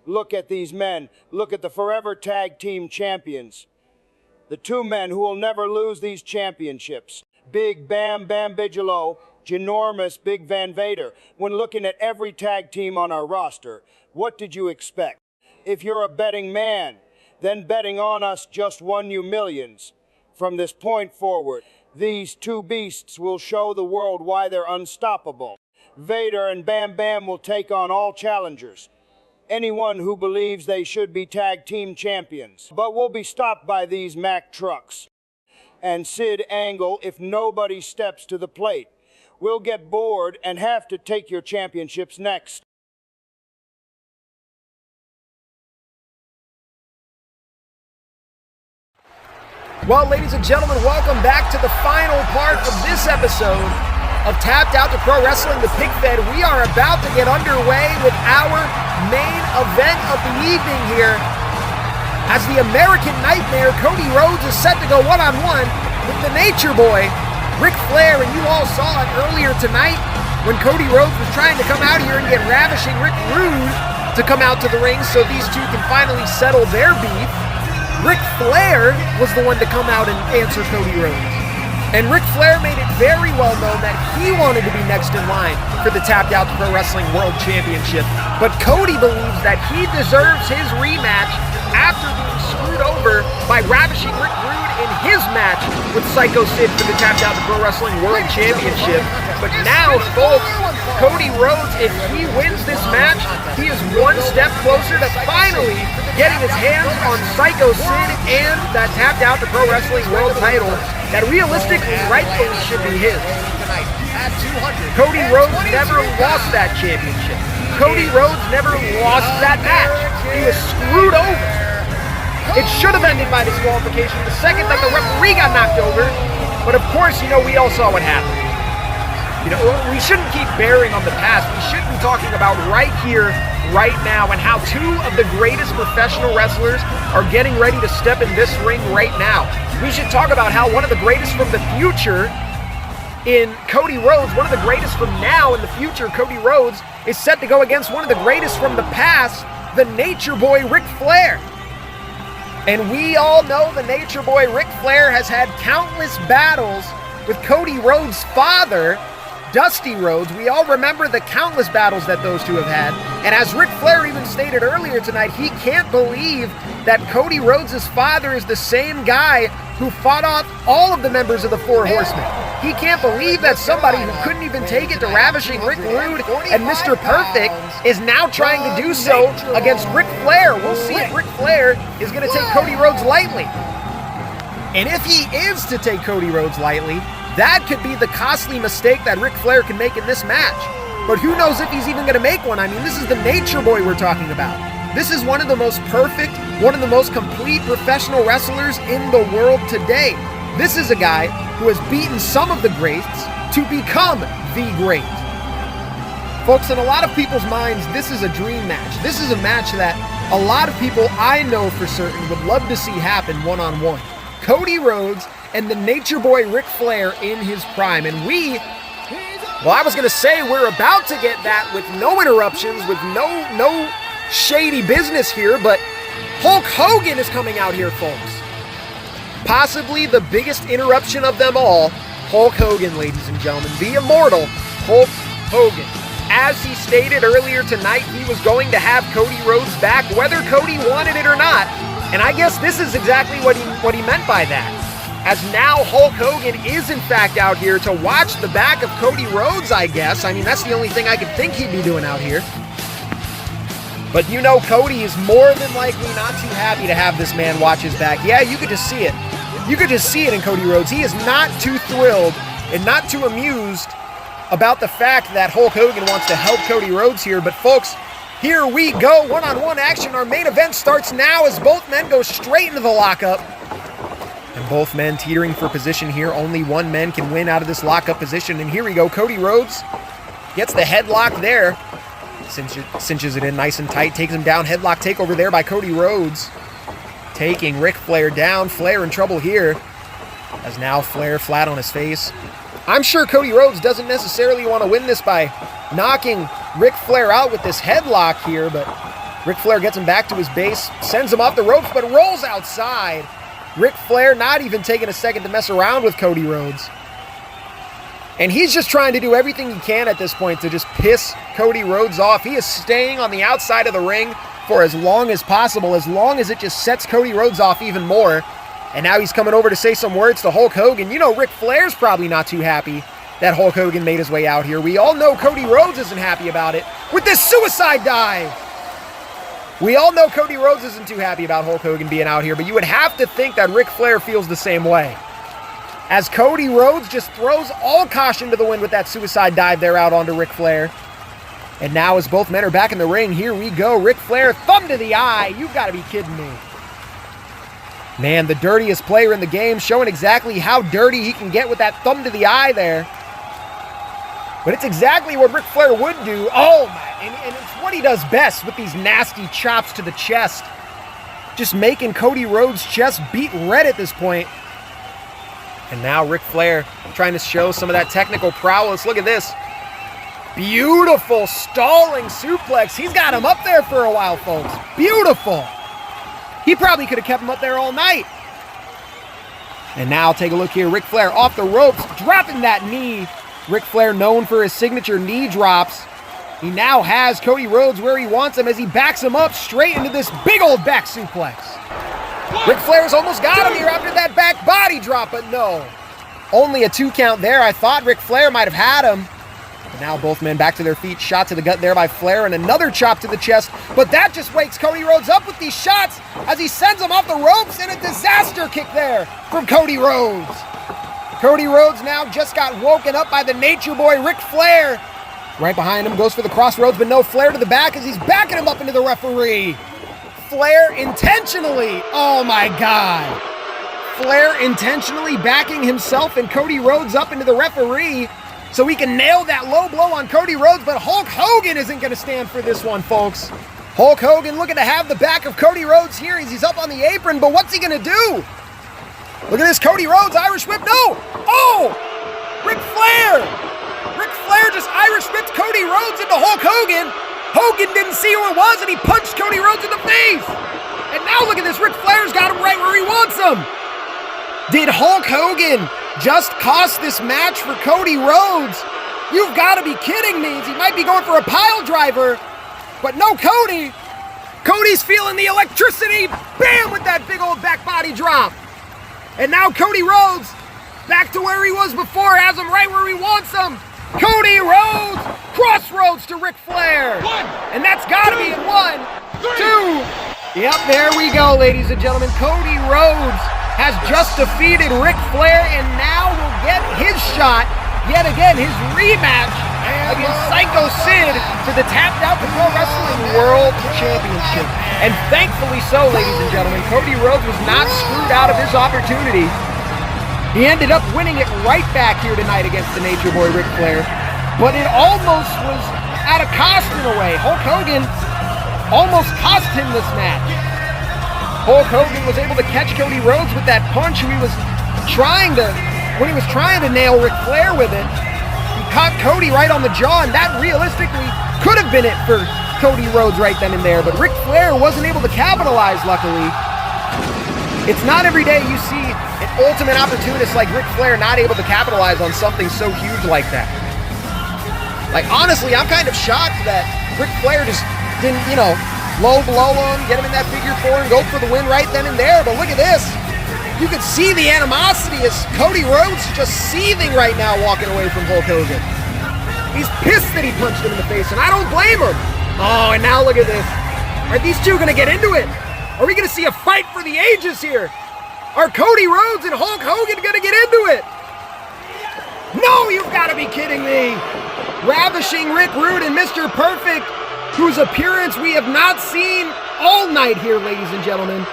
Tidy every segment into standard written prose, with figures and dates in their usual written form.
Look at these men. Look at the forever tag team champions. The two men who will never lose these championships. Big Bam Bam Bigelow, ginormous Big Van Vader. When looking at every tag team on our roster, what did you expect? If you're a betting man, then betting on us just won you millions. From this point forward, these two beasts will show the world why they're unstoppable. Vader and Bam Bam will take on all challengers. Anyone who believes they should be tag team champions. But we'll be stopped by these Mack trucks. And Sid Angle if nobody steps to the plate. We'll get bored and have to take your championships next. Well, ladies and gentlemen, welcome back to the final part of this episode of Tapped Out to Pro Wrestling, the Picfed. We are about to get underway with our main event of the evening here, as the American Nightmare, Cody Rhodes, is set to go one-on-one with the Nature Boy, Ric Flair. And you all saw it earlier tonight when Cody Rhodes was trying to come out here and get Ravishing Rick Rude to come out to the ring so these two can finally settle their beef. Ric Flair was the one to come out and answer Cody Rhodes. And Ric Flair made it very well known that he wanted to be next in line for the Tapped Out to Pro Wrestling World Championship. But Cody believes that he deserves his rematch after being screwed over by Ravishing Rick Rude in his match with Sycho Sid for the Tapped Out to Pro Wrestling World Championship. But now, folks, Cody Rhodes, if he wins this match, he is one step closer to finally getting his hands on Sycho Sid and that Tapped Out to Pro Wrestling World title that realistically, rightfully should be his. Cody Rhodes never lost that championship. Cody Rhodes never lost that match. He was screwed over. It should have ended by disqualification the second that the referee got knocked over. But of course, we all saw what happened. We shouldn't keep bearing on the past. We should be talking about right here, right now, and how two of the greatest professional wrestlers are getting ready to step in this ring right now. We should talk about how one of the greatest from the future in Cody Rhodes, one of the greatest from now in the future, Cody Rhodes, is set to go against one of the greatest from the past, the Nature Boy, Ric Flair. And we all know the Nature Boy, Ric Flair, has had countless battles with Cody Rhodes' father, Dusty Rhodes. We all remember the countless battles that those two have had. And as Ric Flair even stated earlier tonight, he can't believe that Cody Rhodes' father is the same guy who fought off all of the members of the Four Horsemen. He can't believe that somebody who couldn't even take it to Ravishing Rick Rude and Mr. Perfect is now trying to do so against Ric Flair. We'll see if Ric Flair is going to take Cody Rhodes lightly. And if he is to take Cody Rhodes lightly, that could be the costly mistake that Ric Flair can make in this match. But who knows if he's even going to make one? I mean, this is the Nature Boy we're talking about. This is one of the most perfect, one of the most complete professional wrestlers in the world today. This is a guy who has beaten some of the greats to become the great. Folks, in a lot of people's minds, this is a dream match. This is a match that a lot of people I know for certain would love to see happen one-on-one. Cody Rhodes and the Nature Boy Ric Flair in his prime. And I was going to say we're about to get that with no interruptions, with no shady business here, but Hulk Hogan is coming out here, folks. Possibly the biggest interruption of them all, Hulk Hogan, ladies and gentlemen, the immortal Hulk Hogan. As he stated earlier tonight, he was going to have Cody Rhodes back, whether Cody wanted it or not. And I guess this is exactly what he meant by that. As now Hulk Hogan is in fact out here to watch the back of Cody Rhodes, I guess. I mean, that's the only thing I could think he'd be doing out here. But Cody is more than likely not too happy to have this man watch his back. Yeah, you could just see it. You could just see it in Cody Rhodes. He is not too thrilled and not too amused about the fact that Hulk Hogan wants to help Cody Rhodes here. But folks, here we go. One-on-one action. Our main event starts now as both men go straight into the lockup. And both men teetering for position here. Only one man can win out of this lockup position. And here we go. Cody Rhodes gets the headlock there. Cinches it in nice and tight. Takes him down. Headlock takeover there by Cody Rhodes. Taking Ric Flair down. Flair in trouble here. As now Flair flat on his face. I'm sure Cody Rhodes doesn't necessarily want to win this by knocking Ric Flair out with this headlock here. But Ric Flair gets him back to his base, sends him off the ropes, but rolls outside. Ric Flair not even taking a second to mess around with Cody Rhodes. And he's just trying to do everything he can at this point to just piss Cody Rhodes off. He is staying on the outside of the ring for as long as possible, as long as it just sets Cody Rhodes off even more. And now he's coming over to say some words to Hulk Hogan. You know, Ric Flair's probably not too happy that Hulk Hogan made his way out here. We all know Cody Rhodes isn't happy about it with this suicide dive. We all know Cody Rhodes isn't too happy about Hulk Hogan being out here, but you would have to think that Ric Flair feels the same way. As Cody Rhodes just throws all caution to the wind with that suicide dive there out onto Ric Flair. And now as both men are back in the ring, here we go. Ric Flair, thumb to the eye. You've got to be kidding me. Man, the dirtiest player in the game, showing exactly how dirty he can get with that thumb to the eye there. But it's exactly what Ric Flair would do. Oh, man, and it's what he does best with these nasty chops to the chest. Just making Cody Rhodes' chest beat red at this point. And now Ric Flair trying to show some of that technical prowess. Look at this. Beautiful stalling suplex. He's got him up there for a while, folks. Beautiful. He probably could have kept him up there all night. And now take a look here. Ric Flair off the ropes, dropping that knee. Ric Flair known for his signature knee drops. He now has Cody Rhodes where he wants him as he backs him up straight into this big old back suplex. Ric Flair's almost got him here after that back body drop, but no. Only a 2 count there. I thought Ric Flair might have had him. But now both men back to their feet. Shot to the gut there by Flair and another chop to the chest. But that just wakes Cody Rhodes up with these shots as he sends him off the ropes, and a disaster kick there from Cody Rhodes. Cody Rhodes now just got woken up by the Nature Boy, Ric Flair. Right behind him, goes for the crossroads, but no. Flair to the back as he's backing him up into the referee. Flair intentionally, oh my God. Flair intentionally backing himself and Cody Rhodes up into the referee so he can nail that low blow on Cody Rhodes, but Hulk Hogan isn't going to stand for this one, folks. Hulk Hogan looking to have the back of Cody Rhodes here as he's up on the apron, but what's he going to do? Look at this, Cody Rhodes, Irish whip, no! Oh! Ric Flair! Ric Flair just Irish whipped Cody Rhodes into Hulk Hogan. Hogan didn't see who it was, and he punched Cody Rhodes in the face. And now look at this, Ric Flair's got him right where he wants him. Did Hulk Hogan just cost this match for Cody Rhodes? You've got to be kidding me. He might be going for a pile driver, but no Cody. Cody's feeling the electricity. Bam, with that big old back body drop. And now Cody Rhodes, back to where he was before, has him right where he wants him. Cody Rhodes, crossroads to Ric Flair. And that's got to be in 1, 2. Yep, there we go, ladies and gentlemen. Cody Rhodes has just defeated Ric Flair and now will get his shot, yet again, his rematch against Sycho Sid for the Tapped Out to Pro Wrestling World Championship. And thankfully so, ladies and gentlemen, Cody Rhodes was not screwed out of this opportunity. He ended up winning it right back here tonight against the Nature Boy, Ric Flair. But it almost was at a cost in a way. Hulk Hogan almost cost him this match. Hulk Hogan was able to catch Cody Rhodes with that punch. When he was trying to nail Ric Flair with it, he caught Cody right on the jaw, and that realistically could have been it for Cody Rhodes right then and there. But Ric Flair wasn't able to capitalize, luckily. It's not every day you see an ultimate opportunist like Ric Flair not able to capitalize on something so huge like that. Like, honestly, I'm kind of shocked that Ric Flair just didn't, low blow him, get him in that figure 4 and go for the win right then and there. But look at this. You can see the animosity as Cody Rhodes just seething right now walking away from Hulk Hogan. He's pissed that he punched him in the face, and I don't blame him. Oh, and now look at this. Are these two going to get into it? Are we going to see a fight for the ages here? Are Cody Rhodes and Hulk Hogan going to get into it? No, you've got to be kidding me. Ravishing Rick Rude and Mr. Perfect, whose appearance we have not seen all night here, ladies and gentlemen.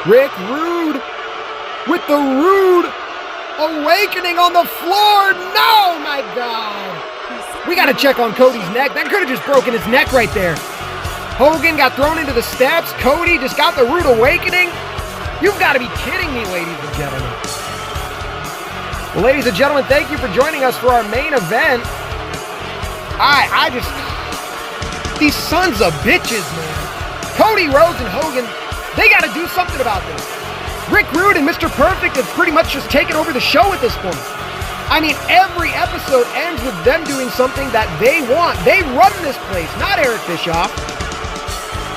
Rick Rude with the Rude Awakening on the floor. No, my God. We got to check on Cody's neck. That could have just broken his neck right there. Hogan got thrown into the steps. Cody just got the Rude Awakening. You've got to be kidding me, ladies and gentlemen. Well, ladies and gentlemen, thank you for joining us for our main event. These sons of bitches, man. Cody Rhodes and Hogan, they got to do something about this. Rick Rude and Mr. Perfect have pretty much just taken over the show at this point. I mean, every episode ends with them doing something that they want. They run this place, not Eric Bischoff.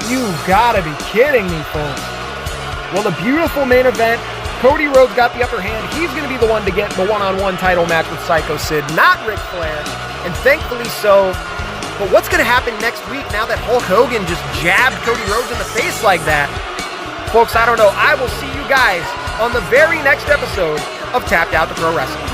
You gotta be kidding me, folks. Well, the beautiful main event, Cody Rhodes got the upper hand. He's gonna be the one to get the one-on-one title match with Sycho Sid, not Ric Flair, and thankfully so. But what's gonna happen next week now that Hulk Hogan just jabbed Cody Rhodes in the face like that? Folks, I don't know. I will see you guys on the very next episode of Tapped Out to Pro Wrestling.